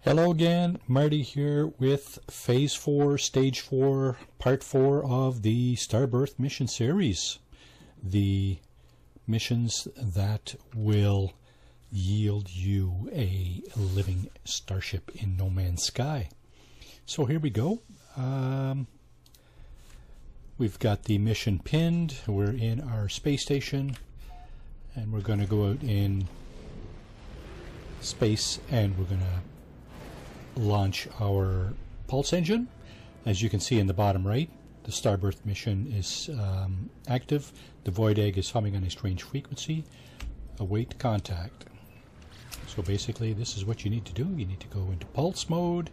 Hello again, Marty here with Phase 4, Stage 4, Part 4 of the Starbirth mission series. The missions that will yield you a living starship in no man's sky. So here we go. We've got the mission pinned. We're in our space station and we're going to go out in space and we're going to launch our pulse engine. As you can see in the bottom right, the Starbirth mission is active. The void egg is humming on a strange frequency. Await contact. So basically this is what you need to do. You need to go into pulse mode,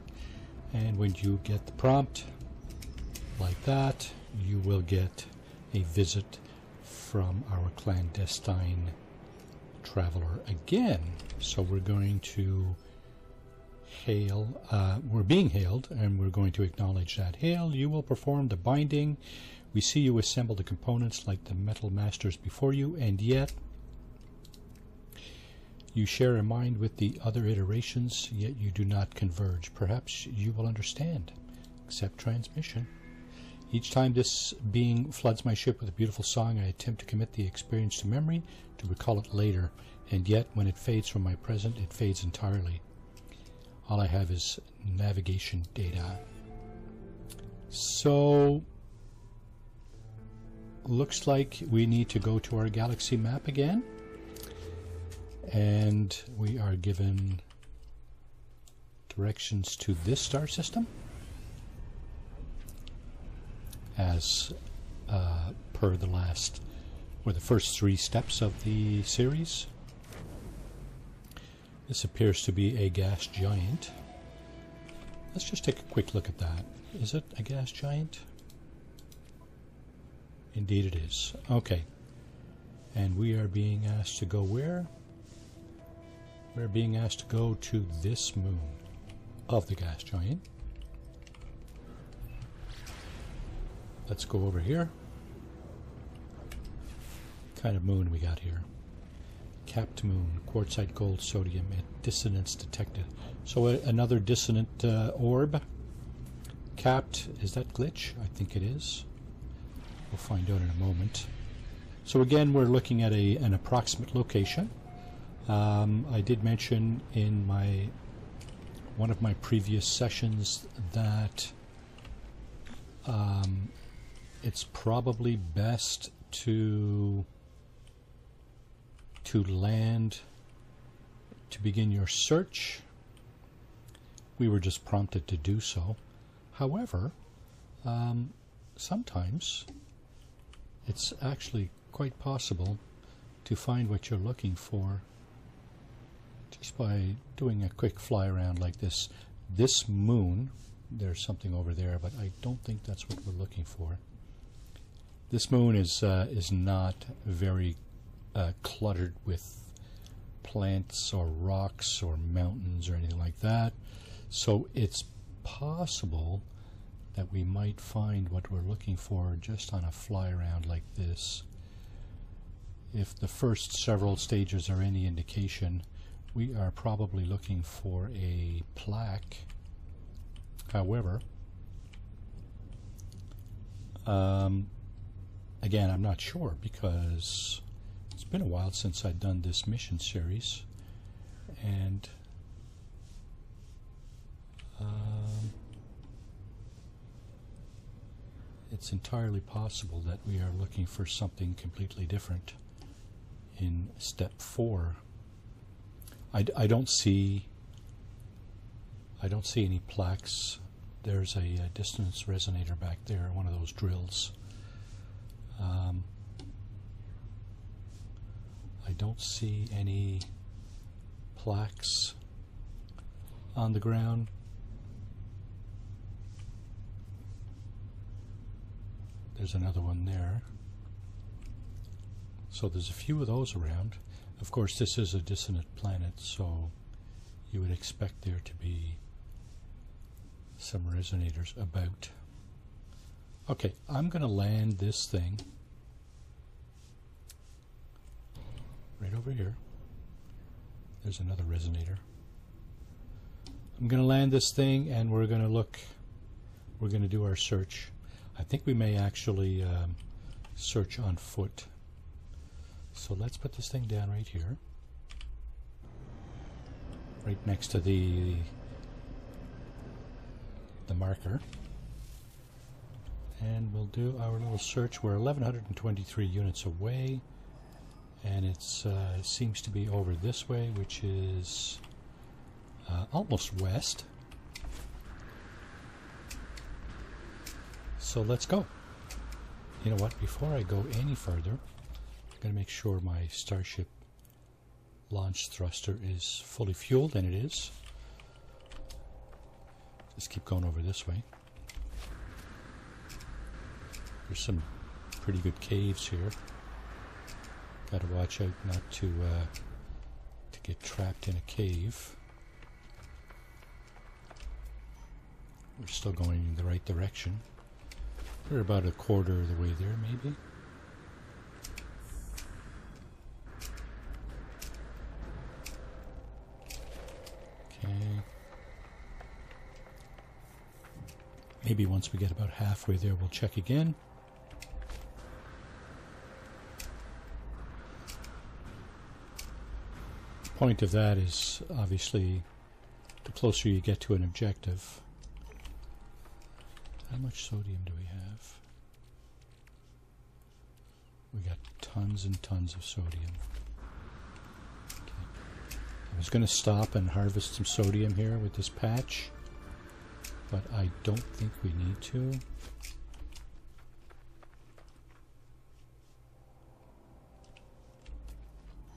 and when you get the prompt like that, you will get a visit from our clandestine traveler again. So we're going to hail, we're being hailed, and we're going to acknowledge that. Hail, you will perform the binding. We see you assemble the components like the metal masters before you, and yet you share a mind with the other iterations, yet you do not converge. Perhaps you will understand. Accept transmission. Each time this being floods my ship with a beautiful song, I attempt to commit the experience to memory to recall it later, and yet when it fades from my present, it fades entirely. All I have is navigation data. So looks like we need to go to our galaxy map again, and we are given directions to this star system as per the last, or the first 3 steps of the series. This appears to be a gas giant. Let's just take a quick look at that. Is it a gas giant? Indeed it is. Okay. And we are being asked to go where? We're being asked to go to this moon of the gas giant. Let's go over here. What kind of moon we got here? Capped moon, quartzite gold sodium at dissonance detected. So another dissonant orb. Capped, is that glitch? I think it is. We'll find out in a moment. So again, we're looking at an approximate location. I did mention in one of my previous sessions that it's probably best to land to begin your search. We were just prompted to do so. However, sometimes it's actually quite possible to find what you're looking for just by doing a quick fly around like this. This moon, there's something over there, but I don't think that's what we're looking for. This moon is not very cluttered with plants or rocks or mountains or anything like that, so it's possible that we might find what we're looking for just on a fly around like this. If the first several stages are any indication, we are probably looking for a plaque. However, again, I'm not sure because it's been a while since I've done this mission series, and it's entirely possible that we are looking for something completely different in step 4. I don't see any plaques. There's a distance resonator back there, one of those drills. I don't see any plaques on the ground. There's another one there. So there's a few of those around. Of course, this is a dissonant planet, so you would expect there to be some resonators about. Okay, I'm going to land this thing right over here. There's another resonator. I'm going to land this thing and we're going to look, we're going to do our search. I think we may actually search on foot. So let's put this thing down right here, right next to the marker, and we'll do our little search. We're 1123 units away, and it seems to be over this way, which is almost west. So let's go. You know what, before I go any further, I'm going to make sure my Starship launch thruster is fully fueled, and it is. Just keep going over this way. There's some pretty good caves here. Got to watch out not to get trapped in a cave. We're still going in the right direction. We're about a quarter of the way there, maybe. Okay. Maybe once we get about halfway there, we'll check again. The point of that is, obviously, the closer you get to an objective. How much sodium do we have? We got tons and tons of sodium. Okay. I was going to stop and harvest some sodium here with this patch, but I don't think we need to.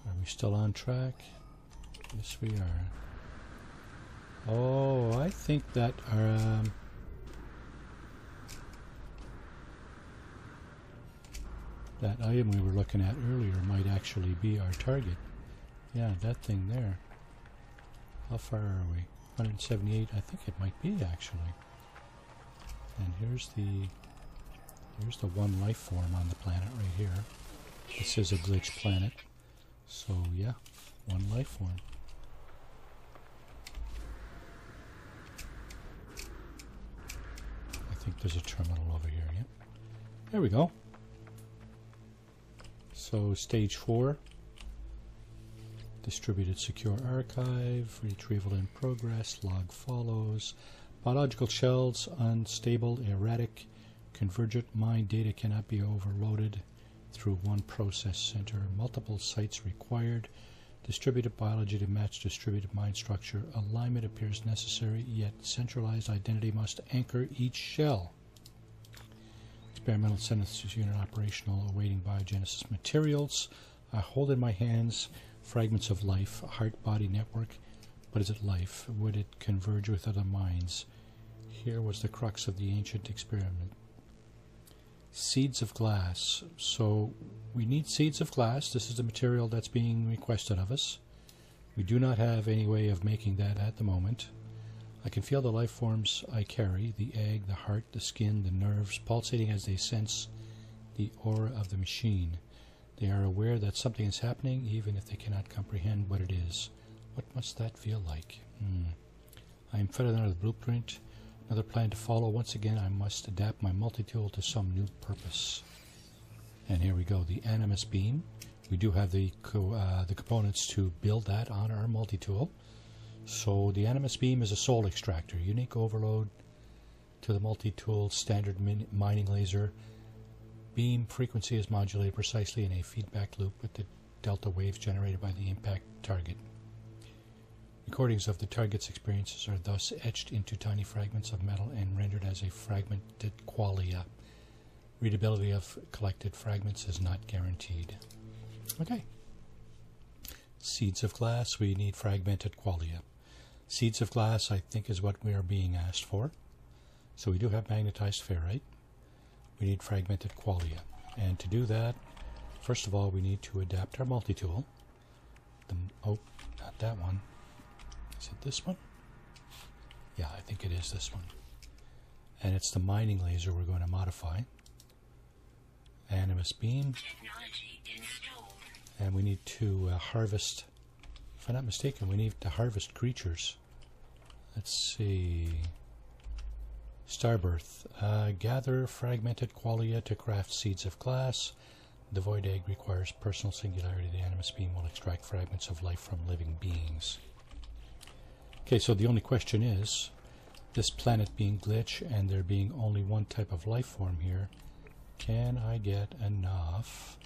Are we still on track? Yes, we are. Oh, I think that our that item we were looking at earlier might actually be our target. Yeah, that thing there. How far are we? 178. I think it might be actually. And here's the one life form on the planet right here. This is a glitch planet. So yeah, one life form. I think there's a terminal over here. Yep. There we go. So stage 4, distributed secure archive, retrieval in progress, log follows, biological shells, unstable, erratic, convergent mind data cannot be overloaded through one process center, multiple sites required, distributed biology to match distributed mind structure, alignment appears necessary, yet centralized identity must anchor each shell. Experimental synthesis unit operational, awaiting biogenesis materials. I hold in my hands fragments of life, heart-body network. But is it life? Would it converge with other minds? Here was the crux of the ancient experiment. Seeds of glass. So we need seeds of glass. This is the material that's being requested of us. We do not have any way of making that at the moment. I can feel the life forms I carry, the egg, the heart, the skin, the nerves, pulsating as they sense the aura of the machine. They are aware that something is happening, even if they cannot comprehend what it is. What must that feel like? I am fed another blueprint, another plan to follow. Once again, I must adapt my multi-tool to some new purpose. And here we go, the Animus Beam. We do have the components to build that on our multi-tool. So the Animus Beam is a soul extractor, unique overload to the multi-tool standard mining laser. Beam frequency is modulated precisely in a feedback loop with the delta waves generated by the impact target. Recordings of the target's experiences are thus etched into tiny fragments of metal and rendered as a fragmented qualia. Readability of collected fragments is not guaranteed. Okay. Seeds of glass, we need fragmented qualia. Seeds of glass, I think, is what we are being asked for. So we do have magnetized ferrite. We need fragmented qualia. And to do that, first of all, we need to adapt our multi-tool. Oh, not that one. Is it this one? Yeah, I think it is this one. And it's the mining laser we're going to modify. Animus Beam. And we need to harvest, if I'm not mistaken, we need to harvest creatures. Let's see. Starbirth. Gather fragmented qualia to craft seeds of glass. The void egg requires personal singularity. The animus beam will extract fragments of life from living beings. Okay, so the only question is, this planet being glitch and there being only one type of life form here, can I get enough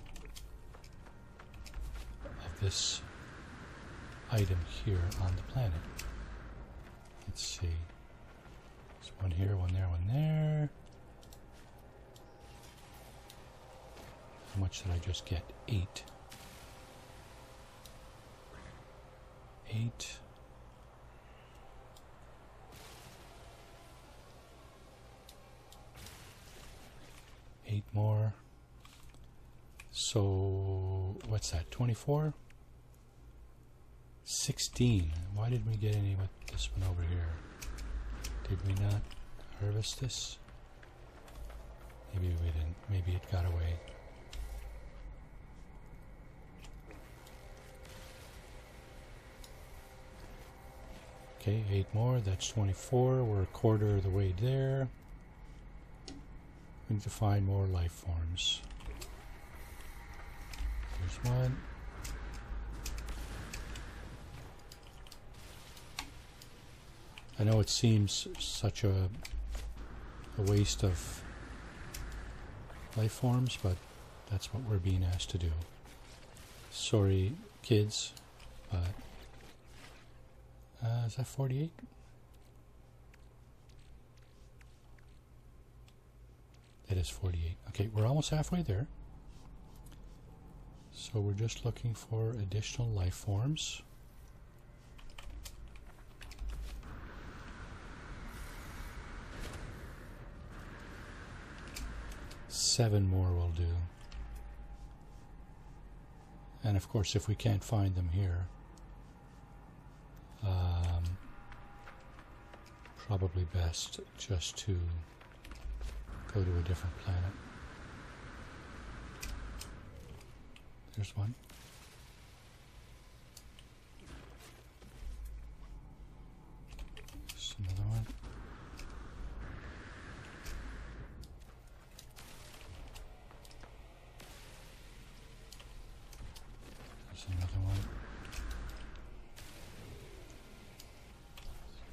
of this item here on the planet? Let's see. There's one here, one there, one there. How much did I just get? 8. 8. Eight more. So what's that? 24? 16. Why did we get any with this one over here? Did we not harvest this? Maybe we didn't. Maybe it got away. Okay, 8 more. That's 24. We're a quarter of the way there. We need to find more life forms. There's one. I know it seems such a waste of life forms, but that's what we're being asked to do. Sorry, kids, but is that 48? It is 48. Okay, we're almost halfway there. So we're just looking for additional life forms. Seven more will do. And of course, if we can't find them here, probably best just to go to a different planet. There's one. There's another one. There's another one.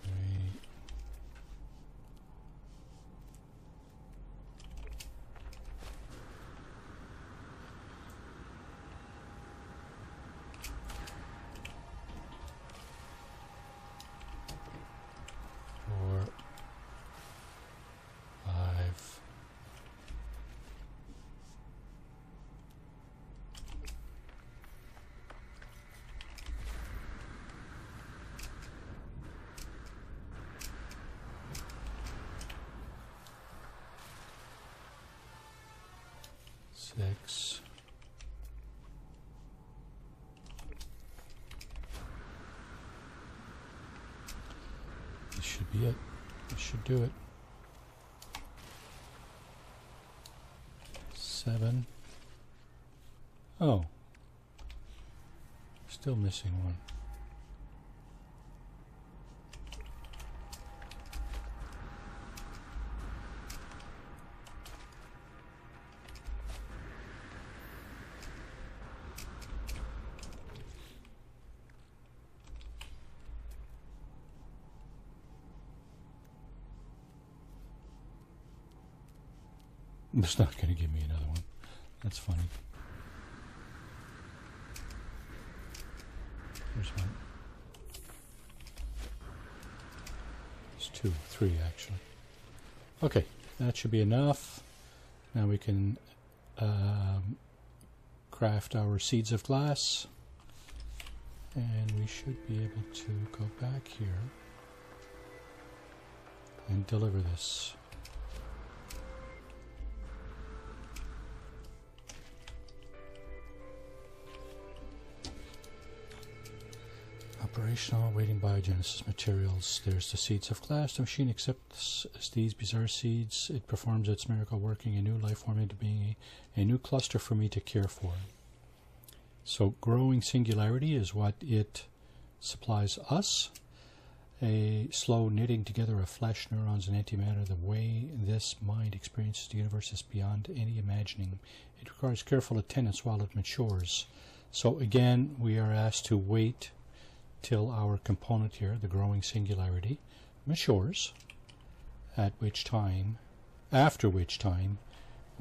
3. 4, 5. 6. This should be it. This should do it. 7. Oh. Still missing one. It's not going to give me another one. That's funny. There's one. There's 2, 3 actually. Okay, that should be enough. Now we can craft our seeds of glass, and we should be able to go back here and deliver this. Operational, awaiting biogenesis materials. There's the seeds of glass. The machine accepts these bizarre seeds. It performs its miracle, working a new life form into being a new cluster for me to care for. So growing singularity is what it supplies us. a slow knitting together of flesh, neurons, and antimatter. The way this mind experiences the universe is beyond any imagining. It requires careful attendance while it matures. So again, we are asked to wait till our component here, the growing singularity, matures, after which time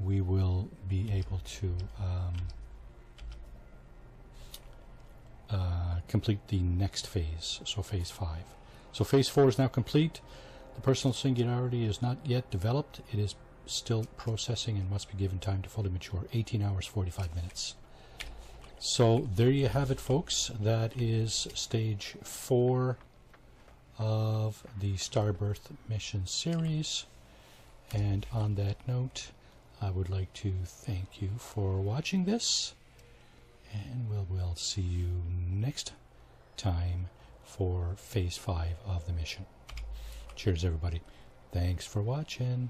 we will be able to complete the next phase, so phase 5. So phase 4 is now complete. The personal singularity is not yet developed. It is still processing and must be given time to fully mature. 18 hours, 45 minutes. So there you have it, folks. That is stage 4 of the Starbirth mission series. And on that note, I would like to thank you for watching this, and we'll see you next time for phase 5 of the mission. Cheers, everybody. Thanks for watching.